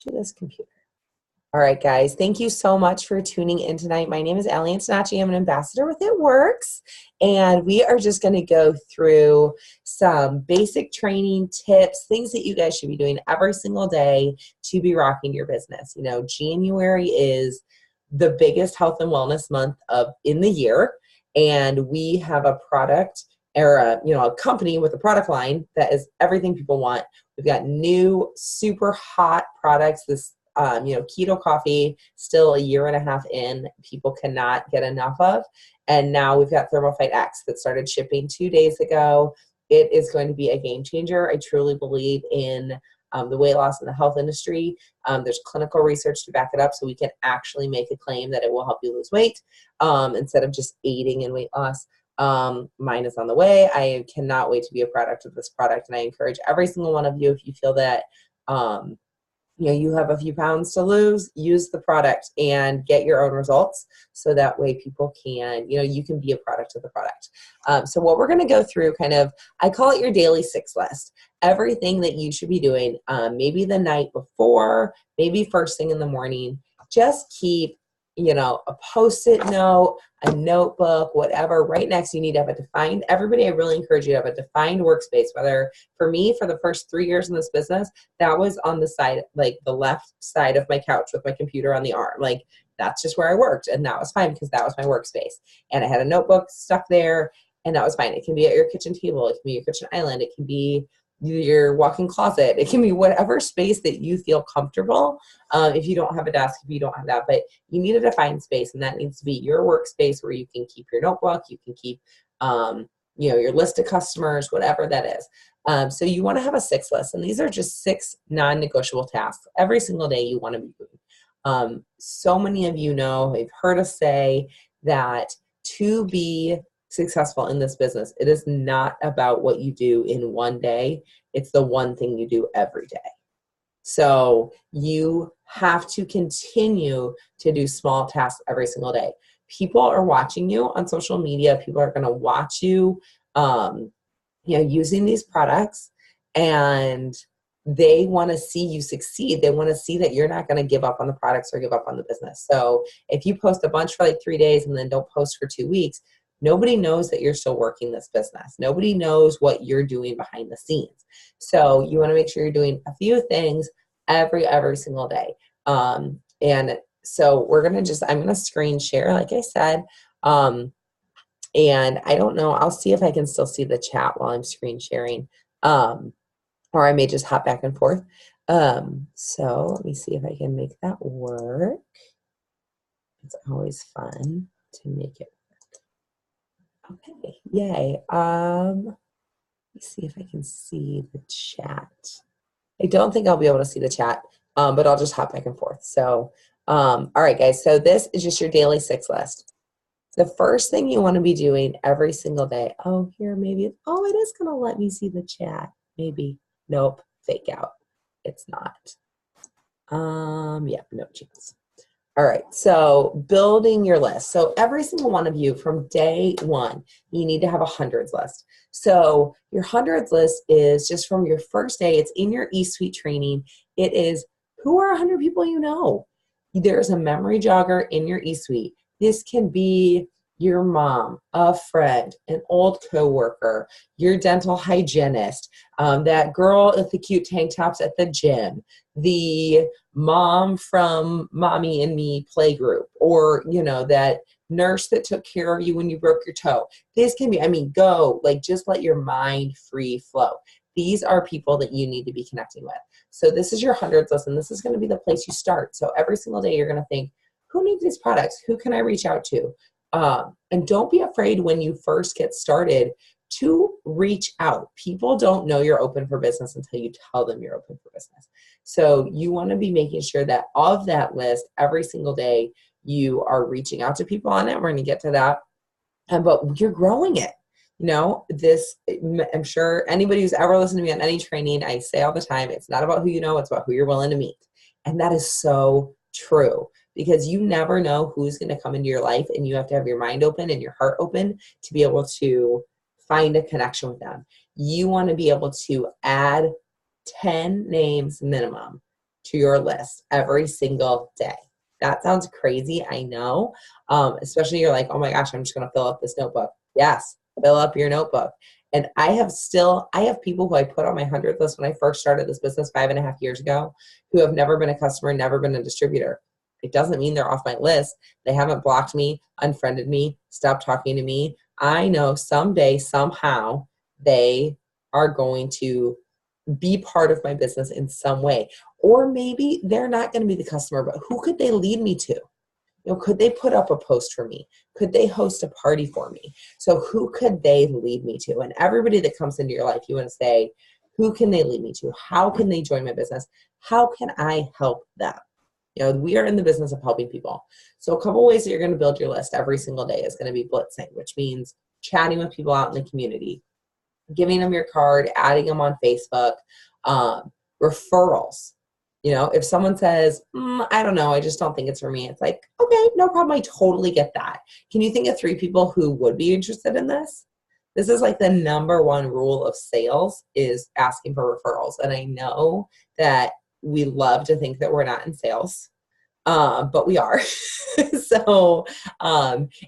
to this computer. All right, guys, thank you so much for tuning in tonight. My name is Allie Antonacci. I'm an ambassador with It Works, and we are just going to go through some basic training tips, things that you guys should be doing every single day to be rocking your business. You know, January is the biggest health and wellness month in the year, and we have a product or a company with a product line that is everything people want. We've got new super hot products. This keto coffee, still a year and a half in, people cannot get enough of. And now we've got ThermoFight X that started shipping 2 days ago. It is going to be a game changer. I truly believe in the weight loss and the health industry. There's clinical research to back it up, so we can actually make a claim that it will help you lose weight instead of just aiding in weight loss. Mine is on the way. I cannot wait to be a product of this product, and I encourage every single one of you, if you feel that you have a few pounds to lose, use the product and get your own results, so that way people can, you can be a product of the product. So what we're going to go through I call it your daily 6 list. Everything that you should be doing, maybe the night before, maybe first thing in the morning. Just keep a Post-it note, a notebook, whatever. Right next, you need to have a defined, everybody, I really encourage you to have a defined workspace. Whether, for me, for the first 3 years in this business, that was on the side, like the left side of my couch with my computer on the arm. Like, that's just where I worked. And that was fine because that was my workspace. And I had a notebook stuck there, and that was fine. It can be at your kitchen table. It can be your kitchen island. It can be your walk-in closet. It can be whatever space that you feel comfortable. If you don't have a desk, if you don't have that, but you need a defined space, and that needs to be your workspace where you can keep your notebook, you can keep, your list of customers, whatever that is. So you want to have a 6 list, and these are just 6 non-negotiable tasks every single day you want to be doing. So many of you know, I've heard us say that to be successful in this business, it is not about what you do in one day. It's the one thing you do every day. So you have to continue to do small tasks every single day. People are watching you on social media. People are going to watch you, using these products, and they want to see you succeed. They want to see that you're not going to give up on the products or give up on the business. So if you post a bunch for like 3 days and then don't post for 2 weeks, nobody knows that you're still working this business. Nobody knows what you're doing behind the scenes. So you want to make sure you're doing a few things every single day. And so I'm going to screen share, like I said. And I don't know, I'll see if I can still see the chat while I'm screen sharing. Or I may just hop back and forth. So let me see if I can make that work. It's always fun to make it. Okay, yay. Let me see if I can see the chat. I don't think I'll be able to see the chat, but I'll just hop back and forth. So, all right, guys, so this is just your daily 6 list. The first thing you want to be doing every single day, it is going to let me see the chat. Maybe. Nope, fake out. It's not. No chance. All right, so building your list. So every single one of you from day 1, you need to have a hundreds list. So your hundreds list is just from your first day. It's in your eSuite training. It is, who are 100 people you know? There's a memory jogger in your eSuite. This can be your mom, a friend, an old coworker, your dental hygienist, that girl with the cute tank tops at the gym, the mom from Mommy and Me playgroup, or, that nurse that took care of you when you broke your toe. This can be, just let your mind free flow. These are people that you need to be connecting with. So this is your hundreds list, and this is going to be the place you start. So every single day you're going to think, who needs these products? Who can I reach out to? And don't be afraid when you first get started to reach out. People don't know you're open for business until you tell them you're open for business. So you want to be making sure that of that list, every single day, you are reaching out to people on it. We're going to get to that. But you're growing it. I'm sure anybody who's ever listened to me on any training, I say all the time, it's not about who you know, it's about who you're willing to meet. And that is so true, because you never know who's going to come into your life, and you have to have your mind open and your heart open to be able to find a connection with them. You want to be able to add 10 names minimum to your list every single day. That sounds crazy, I know. Especially you're like, oh my gosh, I'm just going to fill up this notebook. Yes, fill up your notebook. And I have people who I put on my 100th list when I first started this business 5.5 years ago who have never been a customer, never been a distributor. It doesn't mean they're off my list. They haven't blocked me, unfriended me, stopped talking to me. I know someday, somehow, they are going to be part of my business in some way. Or maybe they're not going to be the customer, but who could they lead me to? Could they put up a post for me? Could they host a party for me? So who could they lead me to? And everybody that comes into your life, you want to say, who can they lead me to? How can they join my business? How can I help them? We are in the business of helping people. So a couple ways that you're going to build your list every single day is going to be blitzing, which means chatting with people out in the community, giving them your card, adding them on Facebook, referrals. If someone says, I don't know, I just don't think it's for me. It's like, okay, no problem. I totally get that. Can you think of 3 people who would be interested in this? This is like the number one rule of sales is asking for referrals. And I know that we love to think that we're not in sales, but we are. So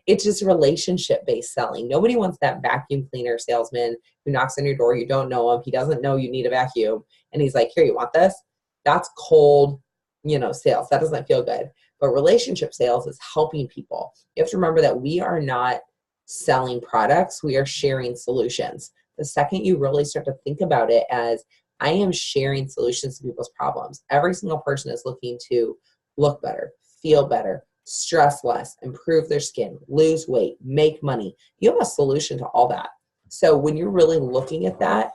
it's just relationship-based selling. Nobody wants that vacuum cleaner salesman who knocks on your door. You don't know him. He doesn't know you need a vacuum. And he's like, here, you want this? That's cold, sales. That doesn't feel good. But relationship sales is helping people. You have to remember that we are not selling products. We are sharing solutions. The second you really start to think about it as I am sharing solutions to people's problems. Every single person is looking to look better, feel better, stress less, improve their skin, lose weight, make money. You have a solution to all that. So when you're really looking at that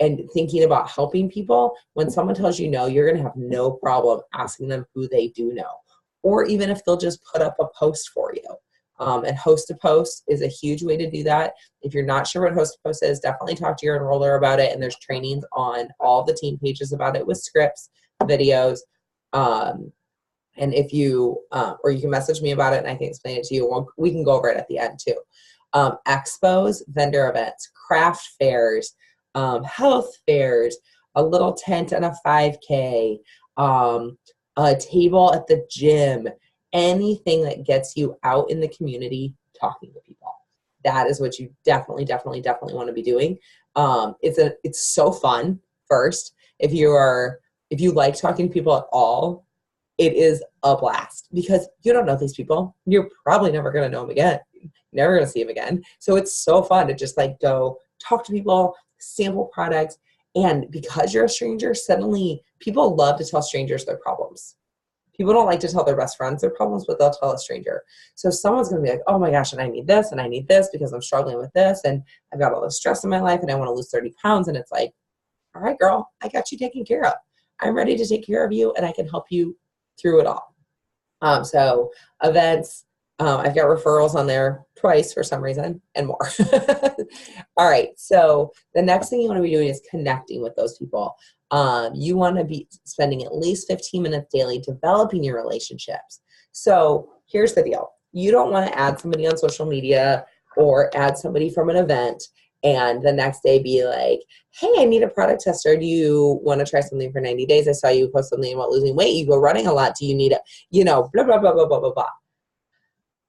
and thinking about helping people, when someone tells you no, you're going to have no problem asking them who they do know. Or even if they'll just put up a post for you. And host a post is a huge way to do that. If you're not sure what host a post is, definitely talk to your enroller about it. And there's trainings on all the team pages about it with scripts, videos. And if you, or you can message me about it and I can explain it to you. We can go over it at the end too. Expos, vendor events, craft fairs, health fairs, a little tent and a 5K, a table at the gym, anything that gets you out in the community talking to people. That is what you definitely want to be doing. It's so fun. First, if you like talking to people at all, it is a blast because you don't know these people. You're probably never going to know them again. You're never going to see them again. So it's so fun to just like go talk to people, sample products. And because you're a stranger, suddenly people love to tell strangers their problems. People don't like to tell their best friends their problems, but they'll tell a stranger. So someone's going to be like, oh my gosh, and I need this because I'm struggling with this and I've got all this stress in my life and I want to lose 30 pounds. And it's like, all right, girl, I got you taken care of. I'm ready to take care of you and I can help you through it all. So events, I've got referrals on there twice for some reason and more. All right. So the next thing you want to be doing is connecting with those people. You want to be spending at least 15 minutes daily developing your relationships. So here's the deal. You don't want to add somebody on social media or add somebody from an event and the next day be like, hey, I need a product tester. Do you want to try something for 90 days? I saw you post something about losing weight. You go running a lot. Do you need blah, blah, blah, blah, blah, blah, blah.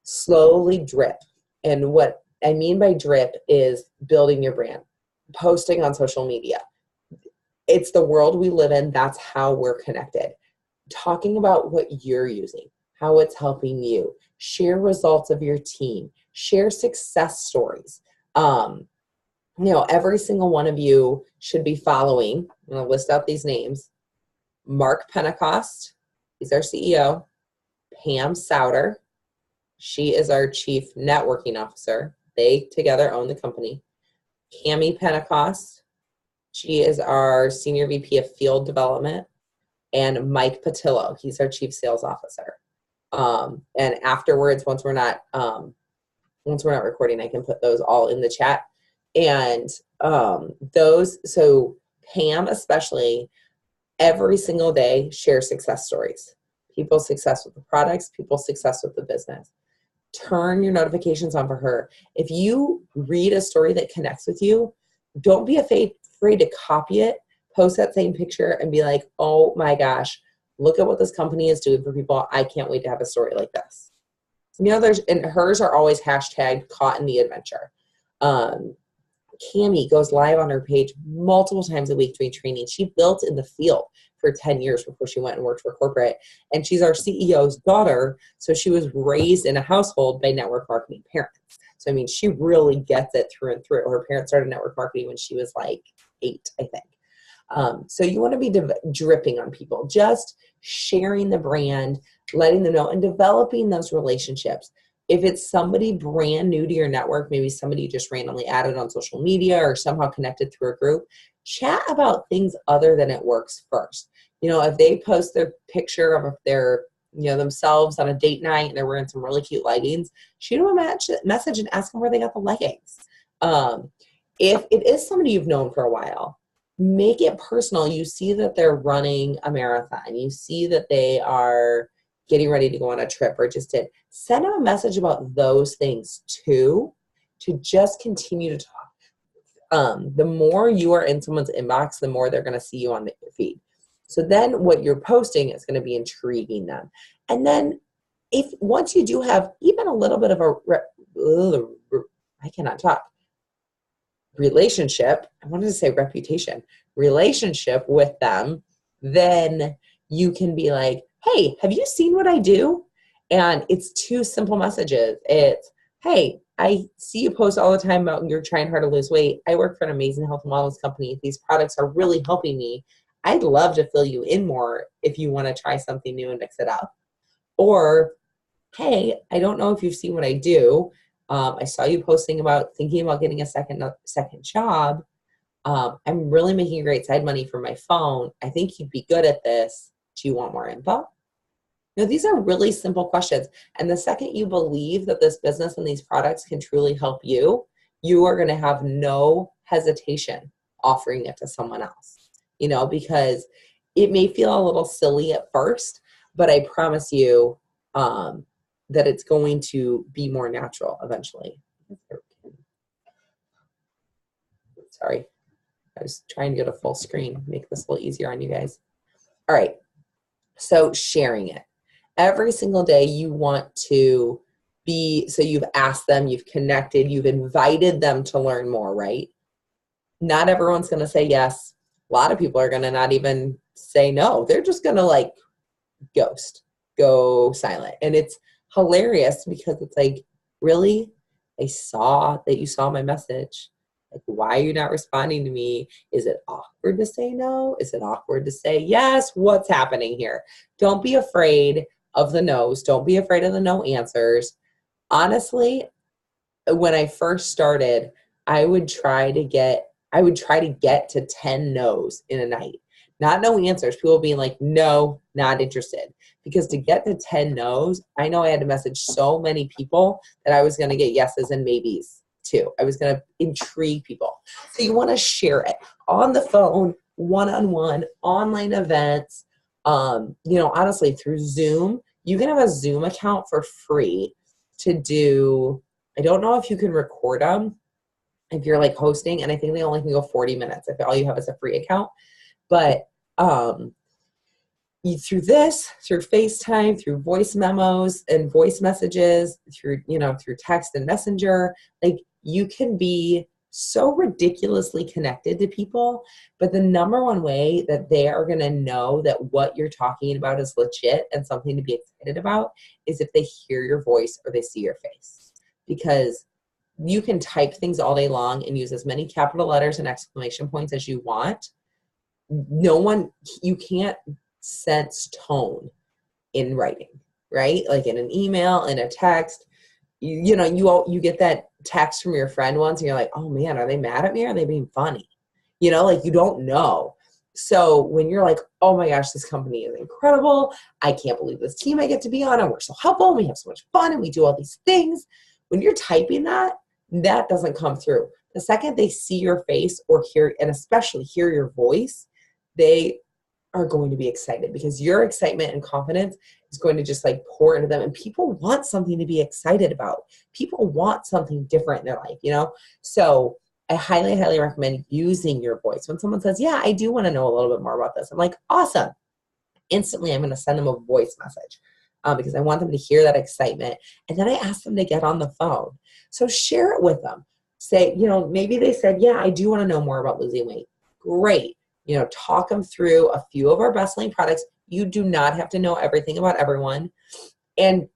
Slowly drip. And what I mean by drip is building your brand, posting on social media. It's the world we live in. That's how we're connected. Talking about what you're using, how it's helping you. Share results of your team. Share success stories. Every single one of you should be following. I'm going to list out these names. Mark Pentecost, he's our CEO. Pam Souter, she is our chief networking officer. They together own the company. Cami Pentecost, she is our senior VP of field development. And Mike Patillo, he's our chief sales officer. And afterwards, once we're not recording, I can put those all in the chat. And so Pam especially, every single day shares success stories. People's success with the products, people's success with the business. Turn your notifications on for her. If you read a story that connects with you, don't be afraid to copy it, post that same picture and be like, oh my gosh, look at what this company is doing for people. I can't wait to have a story like this. You know, and hers are always hashtag caught in the adventure. Cami goes live on her page multiple times a week doing training. She built in the field for 10 years before she went and worked for corporate. And she's our CEO's daughter. So she was raised in a household by network marketing parents. So, I mean, she really gets it through and through. Her parents started network marketing when she was like 8, I think. So you want to be dripping on people, just sharing the brand, letting them know, and developing those relationships. If it's somebody brand new to your network, maybe somebody you just randomly added on social media or somehow connected through a group, chat about things other than it works first. You know, if they post their picture of their, you know, themselves on a date night and they're wearing some really cute leggings, shoot them a message and ask them where they got the leggings. If it is somebody you've known for a while, make it personal. You see that they're running a marathon. You see that they are getting ready to go on a trip or just did. Send them a message about those things too, to just continue to talk. The more you are in someone's inbox, the more they're going to see you on the feed. So then what you're posting is going to be intriguing them. And then if once you do have even a little bit of I cannot talk, relationship, I wanted to say reputation, relationship with them, then you can be like, hey, have you seen what I do? And it's 2 simple messages. It's, hey, I see you post all the time about you're trying hard to lose weight. I work for an amazing health and wellness company. These products are really helping me. I'd love to fill you in more if you want to try something new and mix it up. Or, hey, I don't know if you've seen what I do. I saw you posting about thinking about getting a second job. I'm really making great side money from my phone. I think you'd be good at this. Do you want more info? Now, these are really simple questions. And the second you believe that this business and these products can truly help you, you are going to have no hesitation offering it to someone else, you know, because it may feel a little silly at first, but I promise you that it's going to be more natural eventually. Sorry, I was trying to get a full screen, make this a little easier on you guys. All right, so sharing it. Every single day you want to be, so you've asked them, you've connected, you've invited them to learn more, right? Not everyone's going to say yes. A lot of people are going to not even say no. They're just going to like go silent. And it's hilarious because it's like, really? I saw that you saw my message. Like, why are you not responding to me? Is it awkward to say no? Is it awkward to say yes? What's happening here? Don't be afraid of the no's. Don't be afraid of the no answers. Honestly, when I first started, I would try to get to 10 no's in a night. Not no answers. People being like, no, not interested. Because to get to 10 no's, I know I had to message so many people that I was going to get yeses and maybes too. I was going to intrigue people. So you want to share it on the phone, one-on-one, online events, honestly, through Zoom. You can have a Zoom account for free to do, I don't know if you can record them if you're like hosting, and I think they only can go 40 minutes if all you have is a free account. But through FaceTime, through voice memos and voice messages, through text and messenger, like you can be so ridiculously connected to people. But the number one way that they are going to know that what you're talking about is legit and something to be excited about is if they hear your voice or they see your face. Because you can type things all day long and use as many capital letters and exclamation points as you want. You can't sense tone in writing, right? Like in an email, in a text, you get that text from your friend once and you're like, oh man, are they mad at me? Or are they being funny? You don't know. So when you're like, oh my gosh, this company is incredible. I can't believe this team I get to be on. And we're so helpful. And we have so much fun and we do all these things. When you're typing that doesn't come through. The second they see your face or hear, and especially hear your voice, they are going to be excited because your excitement and confidence is going to just like pour into them. And people want something to be excited about. People want something different in their life, So I highly, highly recommend using your voice. When someone says, yeah, I do want to know a little bit more about this, I'm like, awesome. Instantly, I'm going to send them a voice message because I want them to hear that excitement. And then I ask them to get on the phone. So share it with them. Say, maybe they said, yeah, I do want to know more about losing weight. Great. Talk them through a few of our best-selling products. You do not have to know everything about everyone. And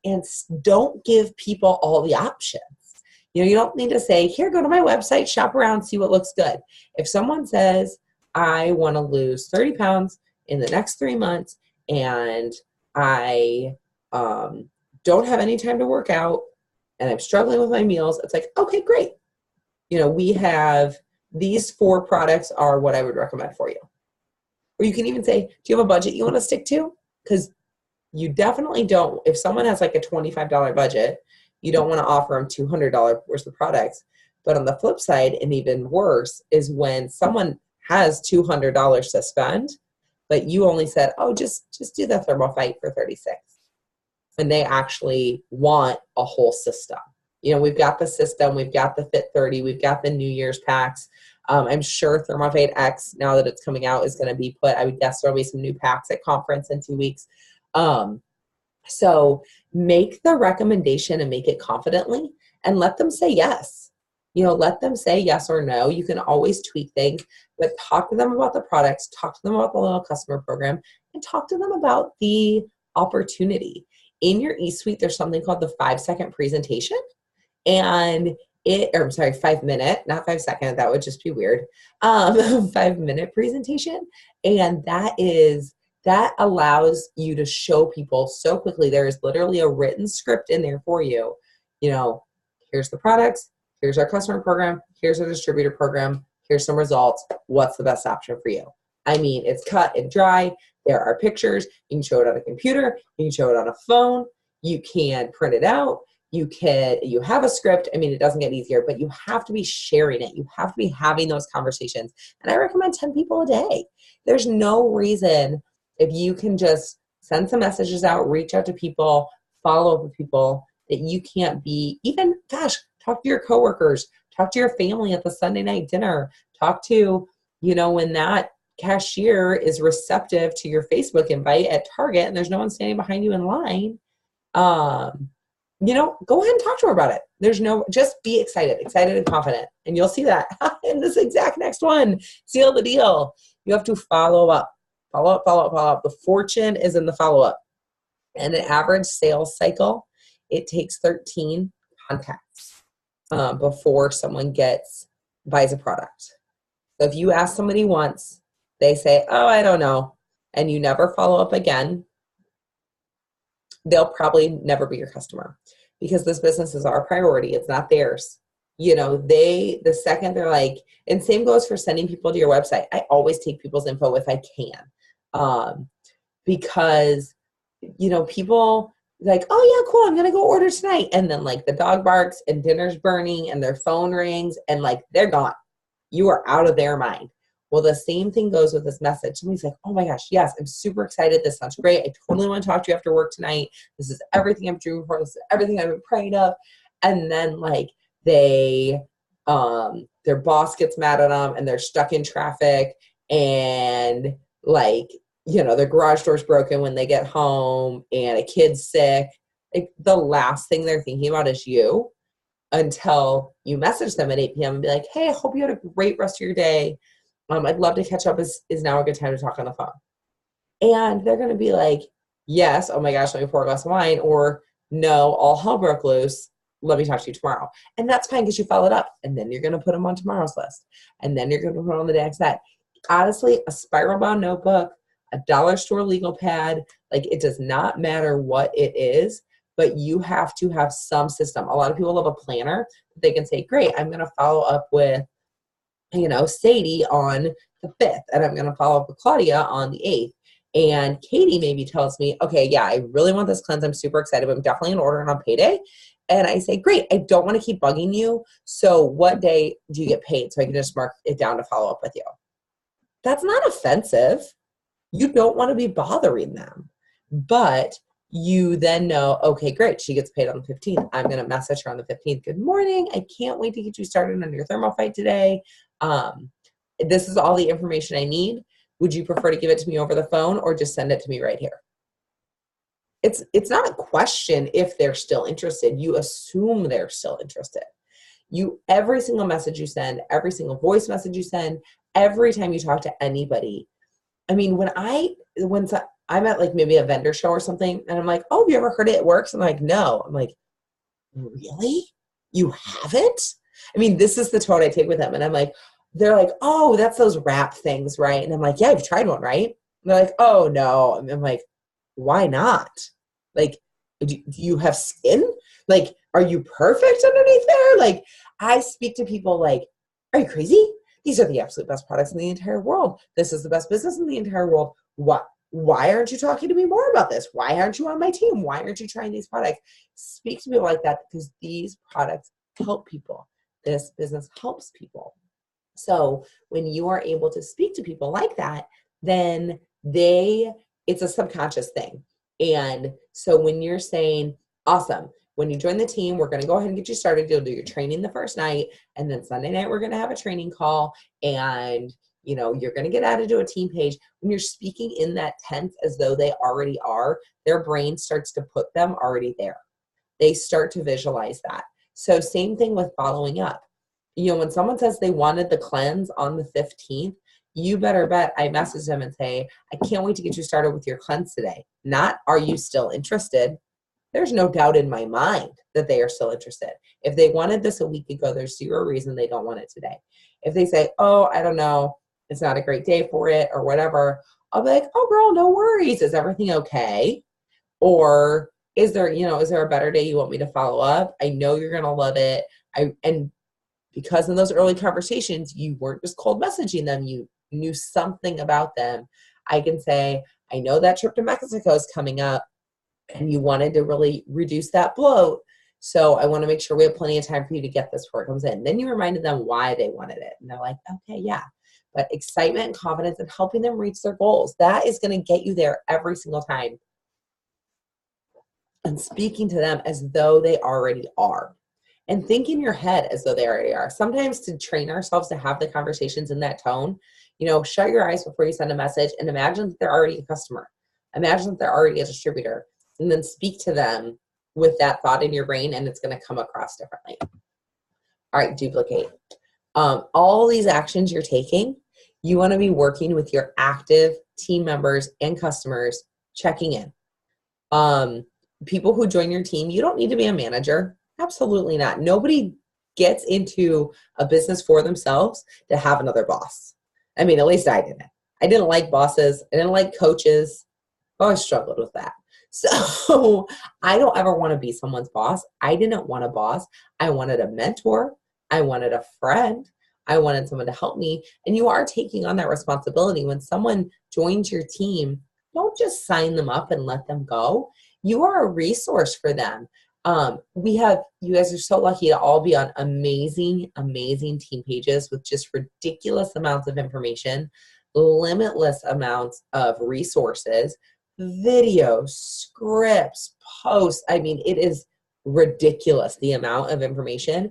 don't give people all the options. You don't need to say, here, go to my website, shop around, see what looks good. If someone says, I want to lose 30 pounds in the next 3 months, and I don't have any time to work out, and I'm struggling with my meals, it's like, okay, great. We have these 4 products are what I would recommend for you. Or you can even say, do you have a budget you want to stick to? Because you definitely don't. If someone has like a $25 budget, you don't want to offer them $200 worth of products. But on the flip side, and even worse, is when someone has $200 to spend, but you only said, oh, just do the ThermoFight for 36. When they actually want a whole system. We've got the system, we've got the Fit 30, we've got the New Year's packs. I'm sure ThermoFight X, now that it's coming out, is going to be put, I would guess there'll be some new packs at conference in 2 weeks. So make the recommendation and make it confidently and let them say yes. Let them say yes or no. You can always tweak things, but talk to them about the products, talk to them about the little customer program, and talk to them about the opportunity. In your eSuite, there's something called the 5-second presentation. And 5 minute, not 5 second, that would just be weird. 5 minute presentation. And that allows you to show people so quickly. There is literally a written script in there for you. Here's the products, here's our customer program, here's our distributor program, here's some results. What's the best option for you? I mean, it's cut and dry. There are pictures. You can show it on a computer. You can show it on a phone. You can print it out. You have a script. I mean, it doesn't get easier, but you have to be sharing it. You have to be having those conversations. And I recommend 10 people a day. There's no reason, if you can just send some messages out, reach out to people, follow up with people, that you can't be, even, talk to your coworkers, talk to your family at the Sunday night dinner, talk to, when that cashier is receptive to your Facebook invite at Target and there's no one standing behind you in line, go ahead and talk to her about it. Just be excited and confident. And you'll see that in this exact next one. Seal the deal. You have to follow up. The fortune is in the follow-up. And an average sales cycle, it takes 13 contacts before someone buys a product. So if you ask somebody once, they say, oh, I don't know, and you never follow up again, they'll probably never be your customer, because this business is our priority. It's not theirs. The second they're like, and same goes for sending people to your website. I always take people's info if I can, because, people like, oh yeah, cool, I'm going to go order tonight. And then like the dog barks and dinner's burning and their phone rings and like, they're gone. You are out of their mind. Well, the same thing goes with this message. Somebody's like, oh my gosh, yes, I'm super excited. This sounds great. I totally want to talk to you after work tonight. This is everything I'm dreaming for. This is everything I've been praying of. And then like their boss gets mad at them and they're stuck in traffic and like, their garage door's broken when they get home and a kid's sick. Like the last thing they're thinking about is you, until you message them at 8 p.m. and be like, hey, I hope you had a great rest of your day. I'd love to catch up. Is now a good time to talk on the phone? And they're going to be like, yes, oh my gosh, let me pour a glass of wine, or no, all hell broke loose. Let me talk to you tomorrow. And that's fine because you followed up. And then you're going to put them on tomorrow's list. And then you're going to put them on the next that. Honestly, a spiral bound notebook, a dollar store legal pad, like it does not matter what it is, but you have to have some system. A lot of people have a planner that they can say, great, I'm going to follow up with Sadie on the 5th, and I'm going to follow up with Claudia on the 8th. And Katie maybe tells me, okay, yeah, I really want this cleanse. I'm super excited, but I'm definitely going to order it on payday. And I say, great, I don't want to keep bugging you. So what day do you get paid? So I can just mark it down to follow up with you. That's not offensive. You don't want to be bothering them. But you then know, okay, great, she gets paid on the 15th. I'm going to message her on the 15th. Good morning. I can't wait to get you started on your ThermoFight today. This is all the information I need. Would you prefer to give it to me over the phone or just send it to me right here? It's not a question if they're still interested. You assume they're still interested. Every single message you send, every single voice message you send, every time you talk to anybody. I mean, when I'm at like maybe a vendor show or something and I'm like, oh, have you ever heard It Works? I'm like, no. I'm like, really? You haven't? I mean, this is the tone I take with them. And I'm like, they're like, oh, that's those wrap things, right? And I'm like, yeah, you've tried one, right? And they're like, oh, no. And I'm like, why not? Like, do you have skin? Like, are you perfect underneath there? Like, I speak to people like, are you crazy? These are the absolute best products in the entire world. This is the best business in the entire world. Why aren't you talking to me more about this? Why aren't you on my team? Why aren't you trying these products? Speak to people like that because these products help people. This business helps people. So when you are able to speak to people like that, then it's a subconscious thing. And so when you're saying, awesome, when you join the team, we're going to go ahead and get you started. You'll do your training the first night. And then Sunday night, we're going to have a training call. And, you're going to get added to a team page. When you're speaking in that tense as though they already are, their brain starts to put them already there. They start to visualize that. So same thing with following up. When someone says they wanted the cleanse on the 15th, you better bet I message them and say, I can't wait to get you started with your cleanse today. Not, are you still interested? There's no doubt in my mind that they are still interested. If they wanted this a week ago, there's zero reason they don't want it today. If they say, oh, I don't know, it's not a great day for it or whatever, I'll be like, oh, girl, no worries. Is everything okay? Or is there a better day you want me to follow up? I know you're going to love it. And because in those early conversations, you weren't just cold messaging them, you knew something about them. I can say, I know that trip to Mexico is coming up and you wanted to really reduce that bloat. So I want to make sure we have plenty of time for you to get this before it comes in. Then you reminded them why they wanted it. And they're like, okay, yeah. But excitement and confidence and helping them reach their goals, that is going to get you there every single time. And speaking to them as though they already are. And think in your head as though they already are. Sometimes to train ourselves to have the conversations in that tone, shut your eyes before you send a message and imagine that they're already a customer. Imagine that they're already a distributor. And then speak to them with that thought in your brain and it's going to come across differently. All right, duplicate. All these actions you're taking, you want to be working with your active team members and customers, checking in. People who join your team, you don't need to be a manager. Absolutely not. Nobody gets into a business for themselves to have another boss. I mean, at least I didn't. I didn't like bosses. I didn't like coaches. Oh, I struggled with that. So I don't ever want to be someone's boss. I didn't want a boss. I wanted a mentor. I wanted a friend. I wanted someone to help me. And you are taking on that responsibility. When someone joins your team, don't just sign them up and let them go. You are a resource for them. You guys are so lucky to all be on amazing, amazing team pages with just ridiculous amounts of information, limitless amounts of resources, videos, scripts, posts. I mean, it is ridiculous the amount of information.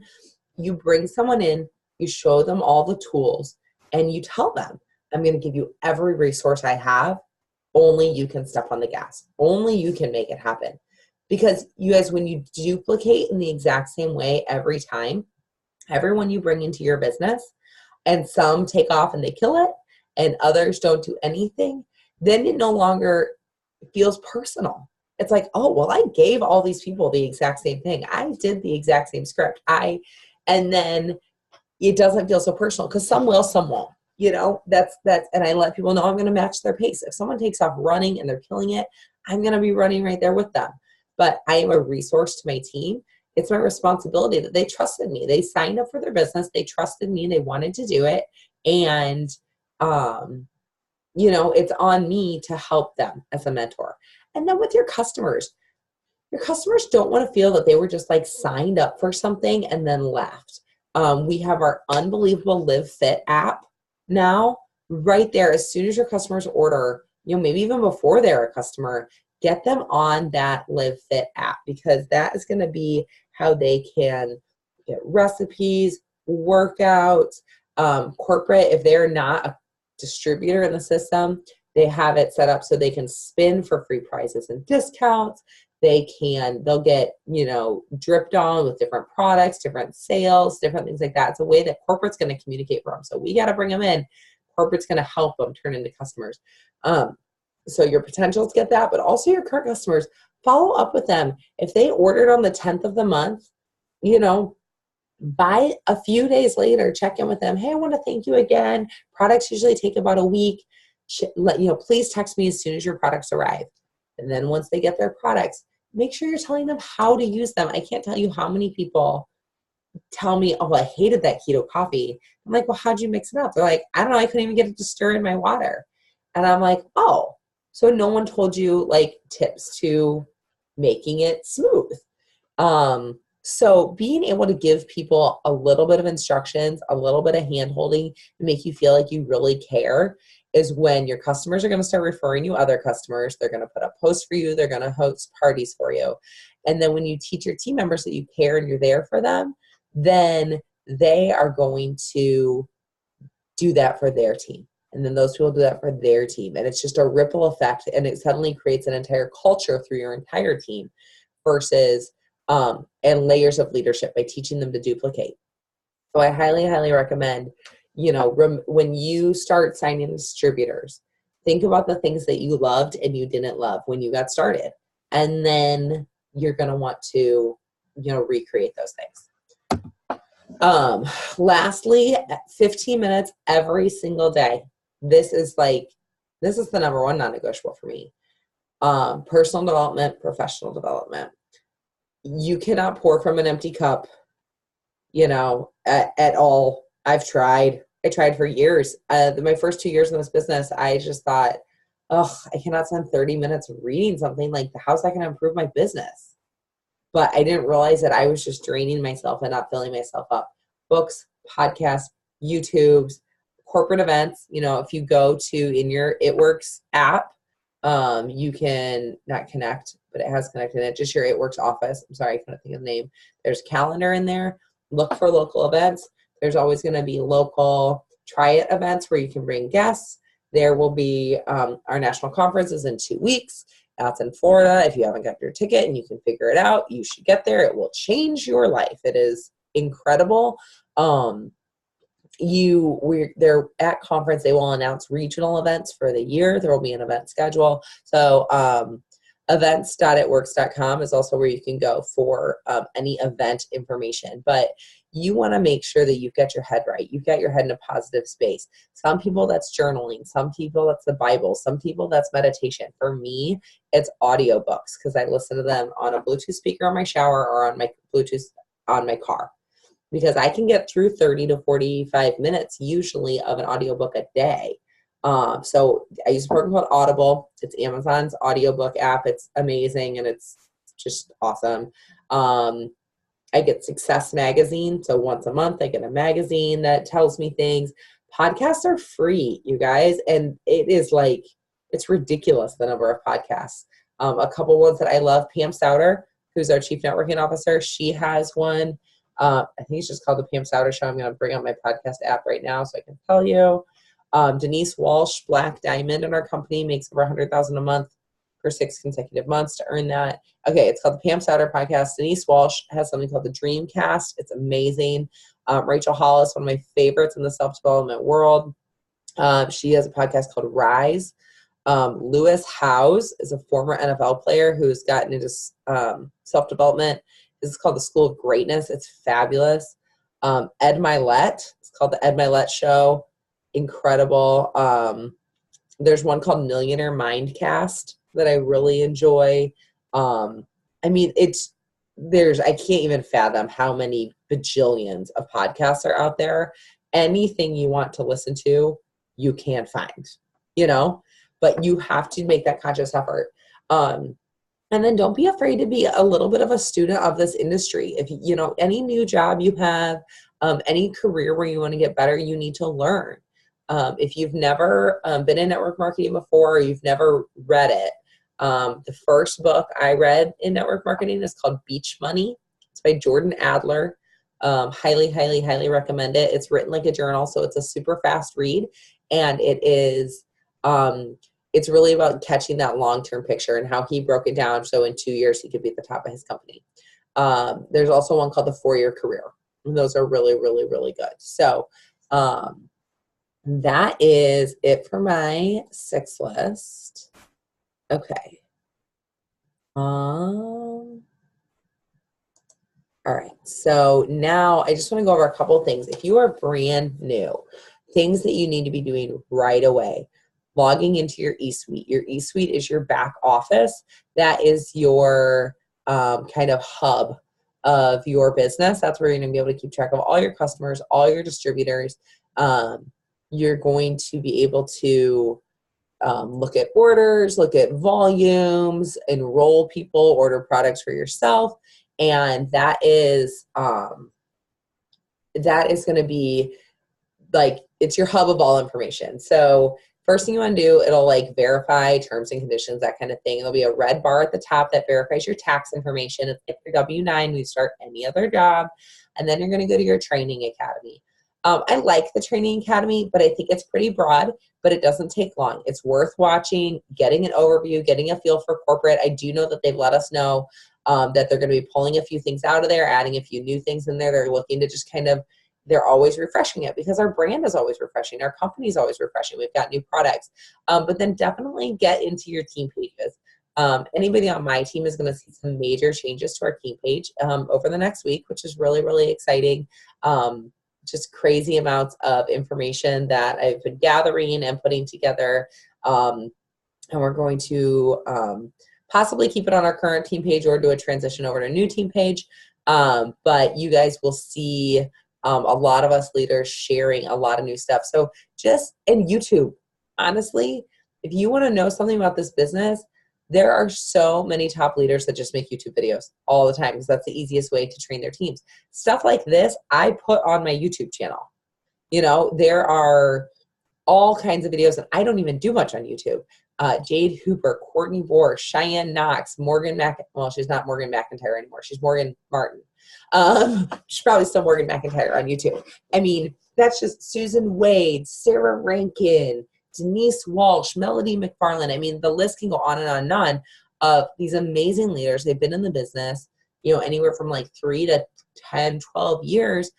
You bring someone in, you show them all the tools, and you tell them, I'm going to give you every resource I have. Only you can step on the gas. Only you can make it happen. Because you guys, when you duplicate in the exact same way every time, everyone you bring into your business, and some take off and they kill it, and others don't do anything, then it no longer feels personal. It's like, oh, well, I gave all these people the exact same thing. I did the exact same script. And then it doesn't feel so personal because some will, some won't. That's, and I let people know I'm going to match their pace. If someone takes off running and they're killing it, I'm going to be running right there with them. But I am a resource to my team. It's my responsibility that they trusted me. They signed up for their business. They trusted me. They wanted to do it. And, it's on me to help them as a mentor. And then with your customers don't want to feel that they were just like signed up for something and then left. We have our unbelievable Live Fit app now right there. As soon as your customers order, maybe even before they're a customer, get them on that Live Fit app, because that is going to be how they can get recipes, workouts, corporate. If they're not distributor in the system, they have it set up so they can spin for free prizes and discounts. They'll get, dripped on with different products, different sales, different things like that. It's a way that corporate's going to communicate for them. So we got to bring them in. Corporate's going to help them turn into customers. So your potentials get that, but also your current customers, follow up with them. If they ordered on the 10th of the month, by a few days later, check in with them. Hey, I want to thank you again. Products usually take about a week. Please text me as soon as your products arrive. And then once they get their products, make sure you're telling them how to use them. I can't tell you how many people tell me, oh, I hated that keto coffee. I'm like, well, how'd you mix it up? They're like, I don't know. I couldn't even get it to stir in my water. And I'm like, oh, so no one told you like tips to making it smooth. So being able to give people a little bit of instructions, a little bit of hand-holding to make you feel like you really care is when your customers are going to start referring you other customers. They're going to put up posts for you. They're going to host parties for you. And then when you teach your team members that you care and you're there for them, then they are going to do that for their team. And then those people do that for their team. And it's just a ripple effect. And it suddenly creates an entire culture through your entire team versus and layers of leadership by teaching them to duplicate. So I highly, highly recommend, when you start signing distributors, think about the things that you loved and you didn't love when you got started. And then you're going to want to, recreate those things. Lastly, 15 minutes every single day. This is the number one non-negotiable for me. Personal development, professional development. You cannot pour from an empty cup, at all. I tried for years. My first 2 years in this business, I just thought, I cannot spend 30 minutes reading something. Like, how's that going to improve my business? But I didn't realize that I was just draining myself and not filling myself up. Books, podcasts, YouTubes, corporate events. If you go to in your It Works app, you can not connect, but it has connected in it. Just your It Works office. I'm sorry, I couldn't think of the name. There's a calendar in there. Look for local events. There's always going to be local try-it events where you can bring guests. There will be our national conference is in 2 weeks. That's in Florida. If you haven't got your ticket and you can figure it out, you should get there. It will change your life. It is incredible. They're at conference. They will announce regional events for the year. There will be an event schedule. So events.itworks.com is also where you can go for any event information. But you want to make sure that you've got your head right. You've got your head in a positive space. Some people that's journaling. Some people that's the Bible. Some people that's meditation. For me, it's audiobooks because I listen to them on a Bluetooth speaker on my shower or on my Bluetooth on my car. Because I can get through 30 to 45 minutes usually of an audiobook a day. So I use a program called Audible. It's Amazon's audiobook app. It's amazing and it's just awesome. I get Success Magazine. So once a month I get a magazine that tells me things. Podcasts are free, you guys. And it is it's ridiculous the number of podcasts. A couple ones that I love, Pam Souter, who's our Chief Networking Officer. She has one. I think it's just called the Pam Souter Show. I'm going to bring up my podcast app right now so I can tell you. Denise Walsh, Black Diamond in our company, makes over $100,000 a month for 6 consecutive months to earn that. Okay, it's called the Pam Souter Podcast. Denise Walsh has something called the Dreamcast. It's amazing. Rachel Hollis, one of my favorites in the self-development world. She has a podcast called Rise. Lewis Howes is a former NFL player who's gotten into self-development. This is called the School of Greatness. It's fabulous. Ed Milet. It's called the Ed Milet Show. Incredible. There's one called Millionaire Mindcast that I really enjoy. I can't even fathom how many bajillions of podcasts are out there. Anything you want to listen to, you can find, but you have to make that conscious effort. And then don't be afraid to be a little bit of a student of this industry. If any new job you have, any career where you want to get better, you need to learn. If you've never been in network marketing before, or you've never read it, the first book I read in network marketing is called Beach Money. It's by Jordan Adler. Highly, highly, highly recommend it. It's written like a journal, so it's a super fast read, and it is, it's really about catching that long-term picture and how he broke it down so in 2 years he could be at the top of his company. There's also one called the 4-Year Career, and those are really, really, really good. So that is it for my 6 list. Okay. All right. So now I just want to go over a couple of things. If you are brand new, things that you need to be doing right away. Logging into your eSuite. Your eSuite is your back office. That is your kind of hub of your business. That's where you're going to be able to keep track of all your customers, all your distributors. You're going to be able to look at orders, look at volumes, enroll people, order products for yourself, and that is going to be like, it's your hub of all information. So first thing you want to do, it'll like verify terms and conditions, that kind of thing. There'll be a red bar at the top that verifies your tax information. It's like your W-9 when you start any other job, and then you're going to go to your training academy. I like the training academy, but I think it's pretty broad, but it doesn't take long. It's worth watching, getting an overview, getting a feel for corporate. I do know that they've let us know that they're going to be pulling a few things out of there, adding a few new things in there. They're looking to just kind of, they're always refreshing it because our brand is always refreshing. Our company is always refreshing. We've got new products. But then definitely get into your team pages. Anybody on my team is going to see some major changes to our team page over the next week, which is really, really exciting. Just crazy amounts of information that I've been gathering and putting together. And we're going to possibly keep it on our current team page or do a transition over to a new team page. But you guys will see a lot of us leaders sharing a lot of new stuff. So just in YouTube, honestly, if you want to know something about this business, there are so many top leaders that just make YouTube videos all the time because that's the easiest way to train their teams. Stuff like this, I put on my YouTube channel. You know, there are all kinds of videos, and I don't even do much on YouTube. Jade Hooper, Courtney Bohr, Cheyenne Knox, well, she's not Morgan McIntyre anymore. She's Morgan Martin. She's probably still Morgan McIntyre on YouTube. I mean, that's just Susan Wade, Sarah Rankin, Denise Walsh, Melody McFarland. I mean, the list can go on and on and on of these amazing leaders. They've been in the business, you know, anywhere from like 3 to 10, 12 years,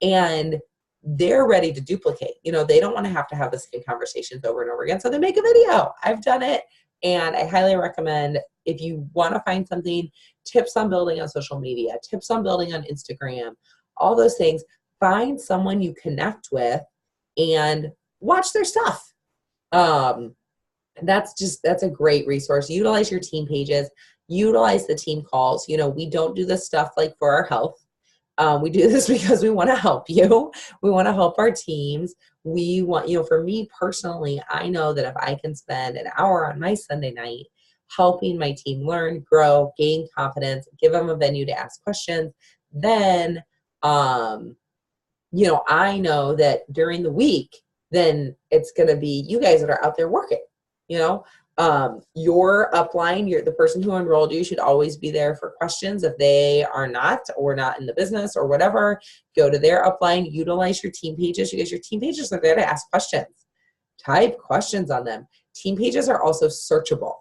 and they're ready to duplicate. You know, they don't want to have the same conversations over and over again. So they make a video. I've done it. And I highly recommend, if you want to find something, tips on building on social media, tips on building on Instagram, all those things, find someone you connect with and watch their stuff. That's a great resource. Utilize your team pages, utilize the team calls. You know, we don't do this stuff like for our health. We do this because we want to help you. We want to help our teams. We want, you know, for me personally, I know that if I can spend an hour on my Sunday night helping my team learn, grow, gain confidence, give them a venue to ask questions, then, you know, I know that during the week, then it's going to be you guys that are out there working, you know. Your upline, the person who enrolled you should always be there for questions. If they are not, or not in the business or whatever, go to their upline, utilize your team pages, because your team pages are there to ask questions. Type questions on them. Team pages are also searchable.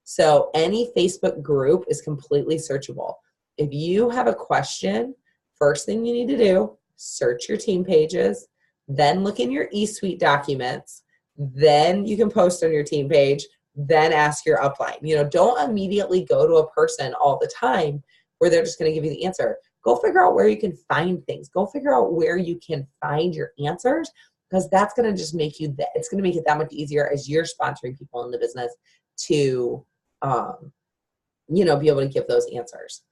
So any Facebook group is completely searchable. If you have a question, first thing you need to do, search your team pages, then look in your eSuite documents, then you can post on your team page, then ask your upline. You know, don't immediately go to a person all the time where they're just going to give you the answer. Go figure out where you can find things. Go figure out where you can find your answers, because that's going to just make you, it's going to make it that much easier as you're sponsoring people in the business to, you know, be able to give those answers.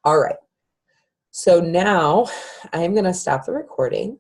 All right. So now I'm going to stop the recording.